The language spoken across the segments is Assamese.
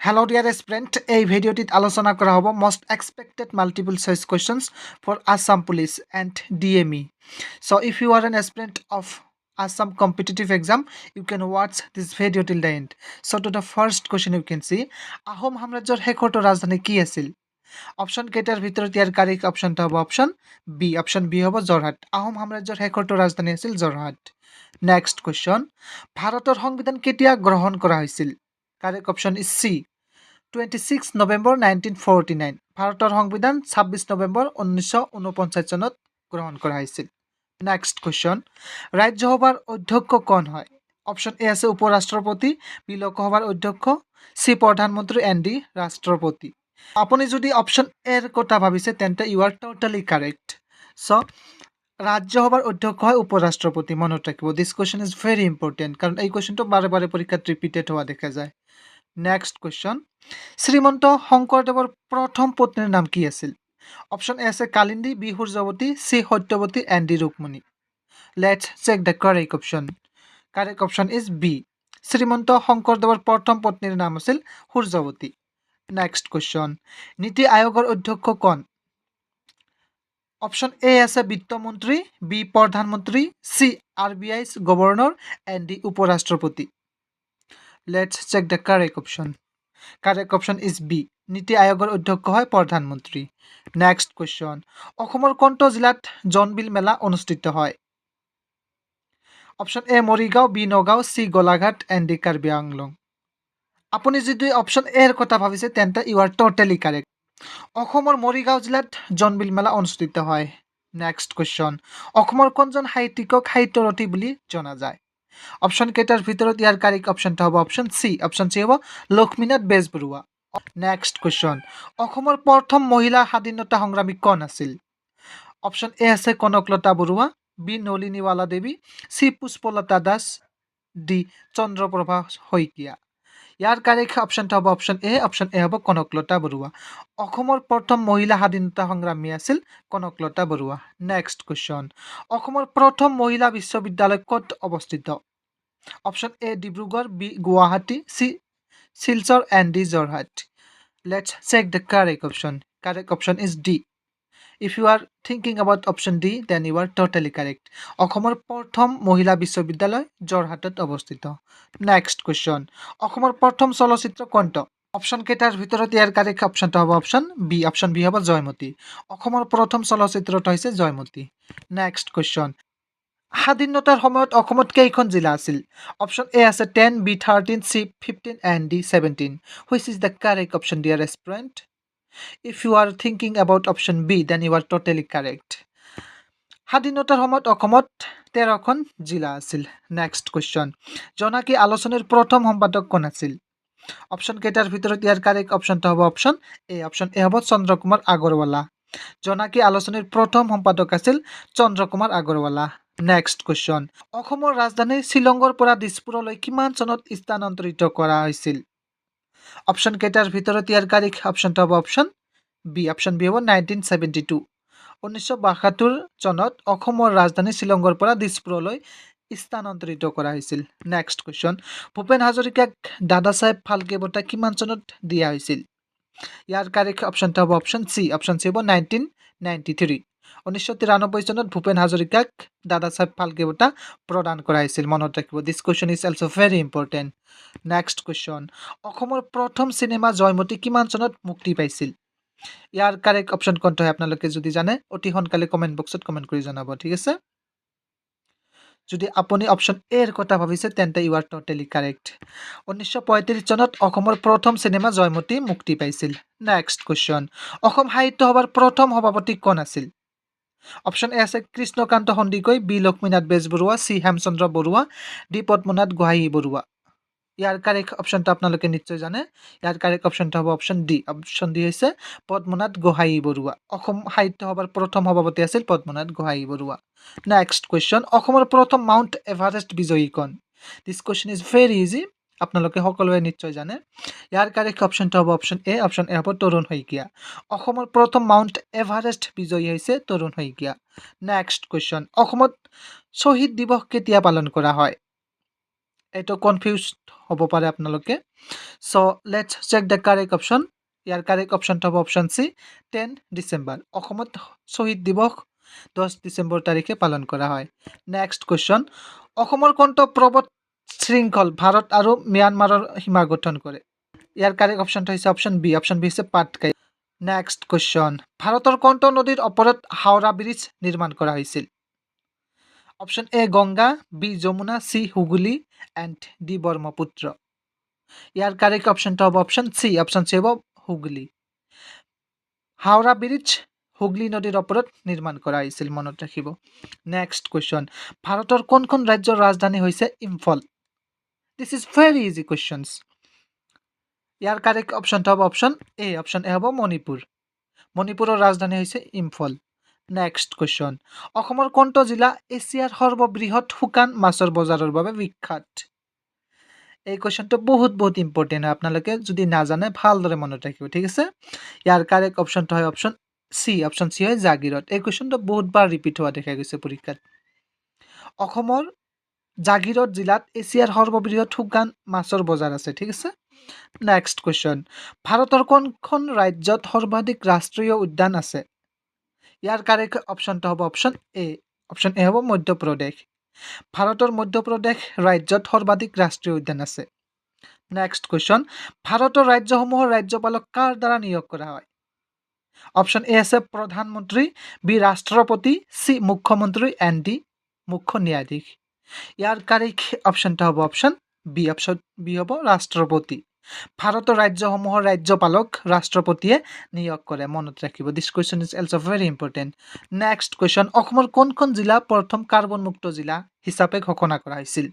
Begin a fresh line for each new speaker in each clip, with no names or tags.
Hello dear aspirant, এই ভিডিওটিত আলোচনা করা হব most expected multiple choice questions for Assam Police and DME. So if you are an aspirant of Assam competitive exam, you can watch this video till the end. So to the first question you can see, Ahom সাম্ৰাজ্যৰ শেষৰটো ৰাজধানী কি আছিল? অপশন কেইটাৰ ভিতৰত ইয়াৰ কাৰেক্ট অপশনটা হ'ব অপশন বি। অপশন বি হ'ব যোৰহাট। আহোম সাম্ৰাজ্যৰ শেষৰটো ৰাজধানী আছিল যোৰহাট। নেক্সট কুৱেশ্যন, ভাৰতৰ সংবিধান কেতিয়া গ্ৰহণ কৰা হৈছিল? Correct option is C, 26 November 1949। ভাৰতৰ সংবিধান 26 নৱেম্বৰ 1949 চনত গ্ৰহণ কৰা হৈছিল। নেক্সট কুৱেশ্যন, ৰাজ্যসভাৰ অধ্যক্ষ কোন হয়? অপশন এ আছে উপ ৰাষ্ট্ৰপতি, বি লোকসভাৰ অধ্যক্ষ, সি প্ৰধানমন্ত্ৰী এন ডি ৰাষ্ট্ৰপতি। আপুনি যদি অপশন এৰ কথা ভাবিছে তেন্তে ইউ আৰ টোটালি কাৰেক্ট। চ' ৰাজ্যসভাৰ অধ্যক্ষ হয় উপ ৰাষ্ট্ৰপতি, মনত ৰাখিব। দিছ কুৱেশ্যন ইজ ভেৰি ইম্পৰ্টেণ্ট, কাৰণ এই কুৱেশ্যনটো বাৰে বাৰে পৰীক্ষাত ৰিপিটেড হোৱা দেখা যায়। নেক্সট কুৱেশ্যন, শ্ৰীমন্ত শংকৰদেৱৰ প্ৰথম পত্নীৰ নাম কি আছিল? অপশন এ আছে Kalindi, B Suryawati, C Satyawati, and D Rukmini. Let's check the correct option. Correct option is B. Srimanta শংকৰদেৱৰ প্ৰথম পত্নীৰ নাম আছিল সূৰ্যৱতী। নেক্সট কুৱেশ্যন, নীতি আয়োগৰ অধ্যক্ষ কোন? অপশন এ আছে বিত্তমন্ত্ৰী, বি প্ৰধানমন্ত্ৰী, C R B I governor, and D উপ ৰাষ্ট্ৰপতি। Let's check the correct option. Correct option is B. নীতি আয়োগৰ অধ্যক্ষ হয় প্ৰধানমন্ত্ৰী। নেক্সট কুৱেশ্যন, অসমৰ কোনটো জিলাত জোনবিল মেলা অনুষ্ঠিত হয়? Option A Morigaon, B Nagaon, C Golaghat, and D Karbi Anglong. আপুনি যদি অপশন এৰ কথা ভাবিছে তেন্তে ইউ আৰ টোটেলি কাৰেক্ট। অসমৰ মৰিগাঁও জিলাত জোনবিল মেলা অনুষ্ঠিত হয়। নেক্সট কুৱেশ্যন, অসমৰ কোনজন সাহিত্যিকক সাহিত্যৰথী বুলি জনা যায়? অপশন কেইটাৰ ভিতৰত ইয়াৰ কাৰেক্ট অপশনটা হ'ব অপশন চি। অপশন চি হ'ব লক্ষ্মীনাথ বেজবৰুৱা। নেক্সট কুৱেশ্যন, অসমৰ প্ৰথম মহিলা স্বাধীনতা সংগ্ৰামী কোন আছিল? অপশন এ আছে কনকলতা বৰুৱা, বি নলিনীৱালা দেৱী, চি পুষ্পলতা দাস, ডি চন্দ্ৰপ্ৰভা শইকীয়া। ইয়াৰ কাৰেক্ট অপশনটা হ'ব অপশন এ। অপশন এ হ'ব কনকলতা বৰুৱা। অসমৰ প্ৰথম মহিলা স্বাধীনতা সংগ্ৰামী আছিল কনকলতা বৰুৱা। নেক্সট কুৱেশ্যন, অসমৰ প্ৰথম মহিলা বিশ্ববিদ্যালয় ক'ত অৱস্থিত? Option A Dibrugarh, B Guwahati, C Silchar, and D Jorhat. Let's check the correct option. Correct option is D. If you are thinking about option D then you are totally correct. অসমৰ প্ৰথম মহিলা বিশ্ববিদ্যালয় যোৰহাটত অৱস্থিত। নেক্সট কুৱেশ্যন, অসমৰ প্ৰথম চলচ্চিত্ৰ কোনটো? অপশন কেইটাৰ ভিতৰত ইয়াৰ কাৰেক্ট অপশনটা হ'ব অপশন বি। অপশন বি হ'ব জয়মতী। অসমৰ প্ৰথম চলচ্চিত্ৰটো হৈছে জয়মতী। নেক্সট কুৱেশ্যন, স্বাধীনতাৰ সময়ত অসমত কেইখন জিলা আছিল? অপশন এ আছে 10, B 13, C 15, and D 17। Which is the correct option dear aspirant? If you are thinking about option B then you are totally correct. স্বাধীনতাৰ সময়ত অসমত 13খন জিলা আছিল। নেক্সট কুৱেশ্যন, জোনাকী আলোচনীৰ প্ৰথম সম্পাদক কোন আছিল? অপশন কেইটাৰ ভিতৰত ইয়াৰ কাৰেক্ট অপশনটা হ'ব অপশন এ। অপশন এ হ'ব চন্দ্ৰকুমাৰ আগৰৱালা। জোনাকী আলোচনীৰ প্ৰথম সম্পাদক আছিল চন্দ্ৰকুমাৰ আগৰৱালা। নেক্সট কুৱেশ্যন, অসমৰ ৰাজধানী শ্বিলঙৰ পৰা দিছপুৰলৈ কিমান চনত স্থানান্তৰিত কৰা হৈছিল? অপশন কেইটাৰ ভিতৰত ইয়াৰ কাৰেক্ট অপশনটা হ'ব অপশন বি। অপশন বি হ'ব 1972। 1972 চনত অসমৰ ৰাজধানী শ্বিলঙৰ পৰা দিছপুৰলৈ স্থানান্তৰিত কৰা হৈছিল। নেক্সট কুৱেশ্যন, ভূপেন হাজৰিকাক দাদা চাহেব ফাল্কে বঁটা কিমান চনত দিয়া হৈছিল? ইয়াৰ কাৰেক্ট অপশনটা হ'ব অপশন চি। অপশন চি হ'ব 1993। 1993 চনত ভূপেন হাজৰিকাক দাদা চাহেব ফাল্কে বঁটা প্ৰদান কৰা হৈছিল, মনত ৰাখিব। দিছ question is also' very important. Next question, অসমৰ প্ৰথম চিনেমা জয়মতী কিমান চনত মুক্তি পাইছিল? ইয়াৰ কাৰেক্ট অপশন কোনটো হয় আপোনালোকে যদি জানে অতি সোনকালে কমেণ্ট বক্সত কমেণ্ট কৰি জনাব, ঠিক আছে? যদি আপুনি অপশন এৰ কথা ভাবিছে তেন্তে ইউ আৰ টোটেলি কাৰেক্ট। 1935 চনত অসমৰ প্ৰথম চিনেমা জয়মতী মুক্তি পাইছিল। নেক্সট কুৱেশ্যন, অসম সাহিত্য সভাৰ প্ৰথম সভাপতি কোন আছিল? অপশন এ আছে Krishnakanta Sandikai, B Lakshminath Bezbaruah, C Hemchandra Barua, D Padmanath Gohain Barua. ইয়াৰ কাৰেক্ট অপশনটা আপোনালোকে নিশ্চয় জানে। ইয়াৰ কাৰেক্ট অপশনটা হ'ব অপশন ডি। অপশন ডি হৈছে পদ্মনাথ গোহাঞি বৰুৱা। অসম সাহিত্য সভাৰ প্ৰথম সভাপতি আছিল পদ্মনাথ গোহাঞি বৰুৱা। নেক্সট কুৱেশ্যন, অসমৰ প্ৰথম মাউণ্ট এভাৰেষ্ট বিজয়ী কোন? দিছ কুৱেশ্যন ইজ ভেৰি ইজি, আপোনালোকে সকলোৱে নিশ্চয় জানে। ইয়াৰ কাৰেক্ট অপশনটা হ'ব অপশন এ। অপশন এ হ'ব তৰুণ শইকীয়া। অসমৰ প্ৰথম মাউণ্ট এভাৰেষ্ট বিজয়ী হৈছে তৰুণ শইকীয়া। নেক্সট কুৱেশ্যন, অসমত শ্বহীদ দিৱস কেতিয়া পালন কৰা হয়? এইটো কনফিউজ হ'ব পাৰে আপোনালোকে so let's check the correct option ইয়াৰ কাৰেক্ট অপশনটো হ'ব অপশন সি 10 ডিসেম্বৰ অসমত শহীদ দিৱস 10 ডিসেম্বৰ তাৰিখে পালন কৰা হয় নেক্সট কোৱেশ্চন অসমৰ কোনটো পৰ্বত শৃংখল ভাৰত আৰু ম্যানমাৰৰ সীমা গঠন কৰে ইয়াৰ কাৰেক্ট অপশনটো হৈছে অপশন বি হৈছে পাটকাই নেক্সট কোৱেশ্চন ভাৰতৰ কোনটো নদীৰ ওপৰত হাওৰা ব্ৰিজ নিৰ্মাণ কৰা হৈছিল option A Ganga B Yamuna C Hooghly and D Brahmaputra ইয়াৰ কাৰেক্ট অপশনটো হ'ব অপশন সি হ'ব হুগলি হাওৰা ব্ৰিজ হুগলি নদীৰ ওপৰত নিৰ্মাণ কৰা হৈছিল মনত ৰাখিব নেক্সট কোৱেশ্চন ভাৰতৰ কোনখন ৰাজ্যৰ ৰাজধানী হৈছে Imphal this is very easy questions ইয়াৰ কাৰেক্ট অপশনটো হ'ব অপশন এ হ'ব মণিপুৰৰ ৰাজধানী হৈছে ইম্ফল নেক্সট কোৱেশ্চন অসমৰ কোনটো জিলা এছিয়াৰ সৰ্ববৃহৎ শুকান মাছৰ বজাৰৰ বাবে বিখ্যাত এই কোৱেশ্চনটো বহুত ইম্পৰ্টেণ্ট হয় আপোনালোকে যদি নাজানে ভালদৰে মনত ৰাখিব ঠিক আছে ইয়াৰ কাৰেক্ট অপশনটো হয় অপশন সি হয় জাগিৰত এই কোৱেশ্চনটো বহুতবাৰ ৰিপিট হোৱা দেখা গৈছে পৰীক্ষাত অসমৰ জাগিৰত জিলাত এছিয়াৰ সৰ্ববৃহৎ শুকান মাছৰ বজাৰ আছে ঠিক আছে নেক্সট কোৱেশ্চন ভাৰতৰ কোনখন ৰাজ্যত সৰ্বাধিক ৰাষ্ট্ৰীয় উদ্যান আছে ইয়াৰ কাৰেক্ট অপশনটো হ'ব অপশন এ হ'ব মধ্যপ্ৰদেশ ভাৰতৰ মধ্যপ্ৰদেশ ৰাজ্যত সৰ্বাধিক ৰাষ্ট্ৰীয় উদ্যান আছে নেক্সট কোৱেশ্চন ভাৰতৰ ৰাজ্যসমূহৰ ৰাজ্যপালক কাৰ দ্বাৰা নিয়োগ কৰা হয় অপশন এ আছে প্ৰধানমন্ত্ৰী বি ৰাষ্ট্ৰপতি সি মুখ্যমন্ত্ৰী এণ্ড ডি মুখ্য ন্যায়াধীশ ইয়াৰ কাৰেক্ট অপশনটো হ'ব অপশন বি হ'ব ৰাষ্ট্ৰপতি ভাৰতৰ ৰাজ্যসমূহৰ ৰাজ্যপালক ৰাষ্ট্ৰপতিয়ে নিয়োগ কৰে মনত ৰাখিব দিছ question is also' very important next question অসমৰ কোনখন জিলা প্ৰথম কাৰ্বন মুক্ত জিলা হিচাপে ঘোষণা কৰা হৈছিল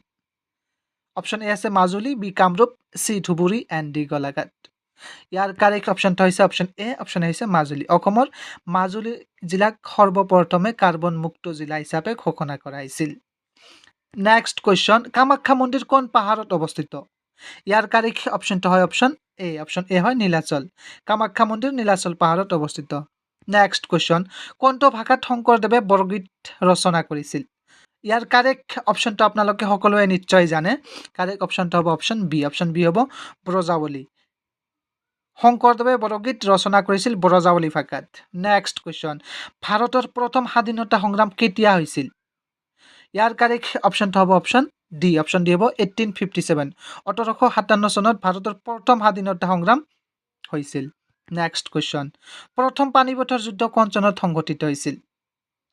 অপশন এ আছে Majuli B Kamrup C Dhubri and D Golaghat ইয়াৰ কাৰেক্ট অপশনটো হৈছে অপশন এ হৈছে মাজুলী অসমৰ মাজুলী জিলাক সৰ্বপ্ৰথমে কাৰ্বন মুক্ত জিলা হিচাপে ঘোষণা কৰা হৈছিল নেক্সট কুৱেশ্যন কামাখ্যা মন্দিৰ কোন পাহাৰত অৱস্থিত ইয়াৰ কাৰেক্ট অপশনটো হয় অপশন এ হয় নীলাচল কামাখ্যা মন্দিৰ নীলাচল পাহাৰত অৱস্থিত নেক্সট কুৱেশ্যন কোনটো ভাষাত শংকৰদেৱে বৰগীত ৰচনা কৰিছিল ইয়াৰ কাৰেক্ট অপশনটো আপোনালোকে সকলোৱে নিশ্চয় জানে কাৰেক্ট অপশনটো হ'ব অপশন বি হ'ব ব্ৰজাৱলী শংকৰদেৱে বৰগীত ৰচনা কৰিছিল ব্ৰজাৱলী ভাষাত নেক্সট কুৱেশ্যন ভাৰতৰ প্ৰথম স্বাধীনতা সংগ্ৰাম কেতিয়া হৈছিল ইয়াৰ কাৰেক্ট অপশনটো হ'ব অপশন ডি হ'ব 1857 1857 চনত ভাৰতৰ প্ৰথম স্বাধীনতা সংগ্ৰাম হৈছিল নেক্সট কুৱেশ্যন প্ৰথম পানিপথৰ যুদ্ধ কোন চনত সংঘটিত হৈছিল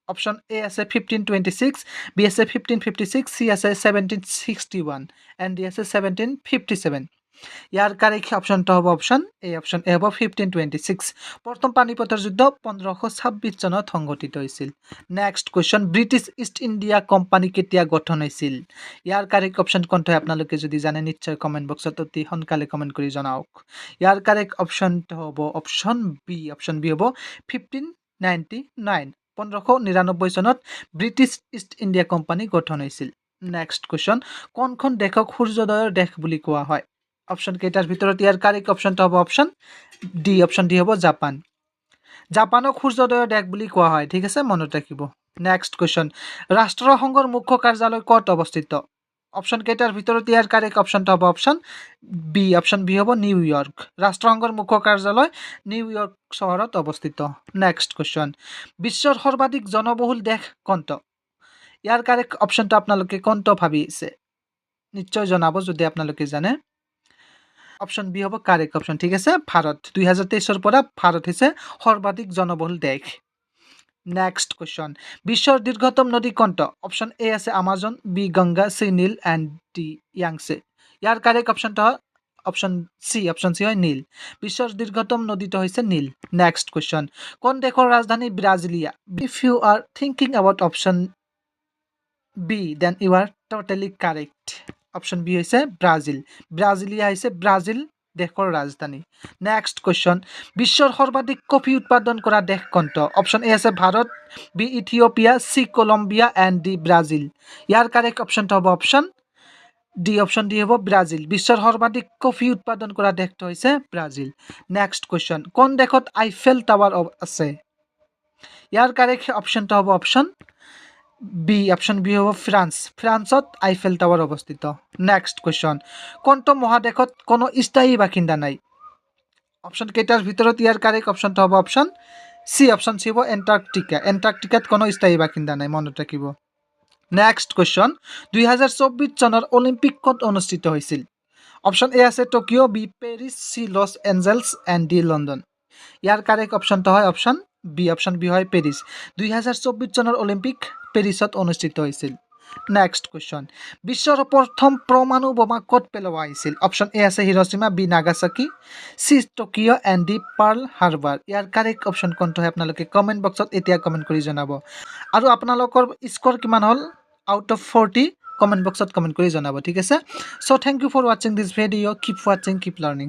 অপশন এ আছে 1526 বি আছে 1556 সি আছে 1761 এণ্ড ডি আছে 1757 ইয়াৰ কাৰেক্ট অপশনটো হ'ব অপশন এ হ'ব 1526 প্ৰথম পানিপথৰ যুদ্ধ 1526 চনত সংঘটিত হৈছিল next question British East India company কেতিয়া গঠন হৈছিল ইয়াৰ কাৰেক্ট অপশন কোনটো আপোনালোকে যদি জানে নিশ্চয় কমেণ্ট বক্সত অতি সোনকালে কমেণ্ট কৰি জনাওক ইয়াৰ কাৰেক্ট অপশনটো হ'ব অপশন বি হ'ব 1599 1599 চনত ব্ৰিটিছ ইষ্ট ইণ্ডিয়া কোম্পানী গঠন হৈছিল নেক্সট কুৱেশ্যন কোনখন দেশক সূৰ্যোদয়ৰ দেশ বুলি কোৱা হয় অপশন কেইটাৰ ভিতৰত ইয়াৰ কাৰেক্ট অপশনটো হ'ব অপশন ডি হ'ব জাপান জাপানক সূৰ্যোদয়ৰ দেশ বুলি কোৱা হয় ঠিক আছে মনত ৰাখিব নেক্সট কুৱেশ্যন ৰাষ্ট্ৰসংঘৰ মুখ্য কাৰ্যালয় ক'ত অৱস্থিত অপশন কেইটাৰ ভিতৰত ইয়াৰ কাৰেক্ট অপশনটো হ'ব অপশন বি হ'ব নিউয়ৰ্ক ৰাষ্ট্ৰসংঘৰ মুখ্য কাৰ্যালয় নিউয়ৰ্ক চহৰত অৱস্থিত নেক্সট কুৱেশ্যন বিশ্বৰ সৰ্বাধিক জনবহুল দেশ কোনটো ইয়াৰ কাৰেক্ট অপশনটো আপোনালোকে কোনটো ভাবিছে নিশ্চয় জনাব যদি আপোনালোকে জানে অপশন বি হ'ব কাৰেক্ট অপশন ঠিক আছে ভাৰত 2023 পৰা ভাৰত হৈছে সৰ্বাধিক জনবহুল দেশ নেক্সট কুৱেশ্যন বিশ্বৰ দীৰ্ঘতম নদী কোনটো অপশন এ আছে Amazon B Ganga C Nile and D Yangtze ইয়াৰ কাৰেক্ট অপশনটো অপশন সি হয় নীল বিশ্বৰ দীৰ্ঘতম নদীটো হৈছে নীল নেক্সট কুৱেশ্যন কোন দেশৰ ৰাজধানী Brasilia if you are thinking about option B then you are totally correct option B হৈছে ব্ৰাজিলিয়া হৈছে ব্ৰাজিল দেশৰ ৰাজধানী নেক্সট কুৱেশ্যন বিশ্বৰ সৰ্বাধিক কফি উৎপাদন কৰা দেশ কোনটো অপশন এ আছে Bharat B Ethiopia C Colombia and D Brazil ইয়াৰ কাৰেক্ট অপশনটো হ'ব অপশন ডি হ'ব ব্ৰাজিল বিশ্বৰ সৰ্বাধিক কফি উৎপাদন কৰা দেশটো হৈছে ব্ৰাজিল নেক্সট কুৱেশ্যন কোন দেশত আইফেল টাৱাৰ আছে ইয়াৰ কাৰেক্ট অপশনটো হ'ব অপশন বি অপশ্যন বি হ'ব ফ্ৰান্স ফ্ৰান্সত আইফেল টাৱাৰ অৱস্থিত নেক্সট কুৱেশ্যন কোনটো মহাদেশত কোনো স্থায়ী বাসিন্দা নাই অপশ্যন কেইটাৰ ভিতৰত ইয়াৰ কাৰেক্ট অপশ্যনটো হ'ব অপশ্যন চি হ'ব এণ্টাৰ্কটিকাত কোনো স্থায়ী বাসিন্দা নাই মনত ৰাখিব নেক্সট কুৱেশ্যন 2024 চনৰ অলিম্পিক ক'ত অনুষ্ঠিত হৈছিল অপশ্যন এ আছে Tokyo' B Paris C Los Angeles and D London ইয়াৰ কাৰেক্ট অপশ্যনটো হয় অপশ্যন বি হয় পেৰিছ 2024 চনৰ অলিম্পিক পেৰিছত অনুষ্ঠিত হৈছিল নেক্সট কুৱেশ্যন বিশ্বৰ প্ৰথম পৰমাণু বোমা ক'ত পেলোৱা হৈছিল অপশ্যন এ আছে Hiroshima B Nagasaki C Tokyo' and D Pearl Harbor ইয়াৰ কাৰেক্ট অপশ্যন কোনটো হয় আপোনালোকে কমেণ্ট বক্সত এতিয়া কমেণ্ট কৰি জনাব আৰু আপোনালোকৰ স্ক'ৰ কিমান হ'ল আউট অফ 40 কমেণ্ট বক্সত কমেণ্ট কৰি জনাব ঠিক আছে চ' থেংক ইউ ফৰ ৱাচিং দিছ ভিডিঅ' কিপ ৱাচিং কিপ লাৰ্ণিং